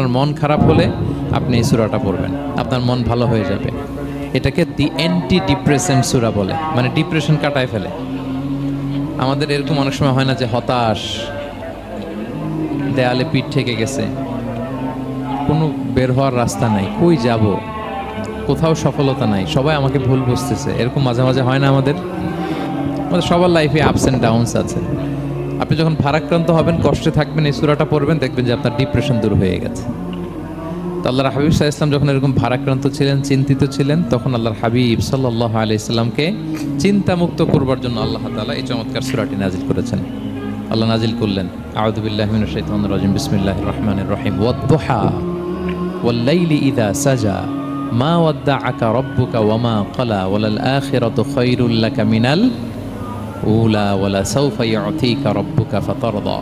আপনার মন খারাপ হলে আপনি এই সূরাটা পড়বেন, আপনার মন ভালো হয়ে যাবে। এটাকে দি অ্যান্টি ডিপ্রেসেন্ট সূরা বলে, মানে ডিপ্রেশন কাটায় ফেলে। আমাদের এরকম অনেক সময় হয় না যে হতাশ, দেয়ালে পিঠ ঠেকে গেছে, কোনো বের হওয়ার রাস্তা নাই, কই যাব, কোথাও সফলতা নাই, সবাই আমাকে ভুল বুঝতেছে, এরকম মাঝে মাঝে হয় না আমাদের? আমাদের সবার লাইফে আপস অ্যান্ড ডাউনস আছে। আপনি যখন ভারাক্রান্ত হবেন, কষ্টে থাকবেন, এই সূরাটা পড়বেন, দেখবেন যে আপনার ডিপ্রেশন দূর হয়ে গেছে। তো আল্লাহর হাবিব সাল্লাল্লাহু আলাইহি ওয়াসাল্লাম যখন এরকম ভারাক্রান্ত ছিলেন, চিন্তিত ছিলেন, তখন আল্লাহর হাবিব সাল্লাল্লাহু আলাইহি সাল্লামকে চিন্তামুক্ত করবার জন্য আল্লাহ তাআলা এই চমৎকার সূরাটি নাজিল করেছেন। আল্লাহ নাজিল করলেন, আউযু বিল্লাহি মিনাশ শাইতানির রাজিম, বিসমিল্লাহির রহমানির রহিম, ওয়াদ-দুহা ওয়াল-লাইলি ইযা সাজা মা ওয়াদ্দাআকা রাব্বুকা ওয়া মা ক্বালা ওয়ালাল আখিরাতু খায়রুল লাকা মিনাল উলা ওয়ালা সাওফা ইউ'তিকা রাব্বুকা ফাতারদা।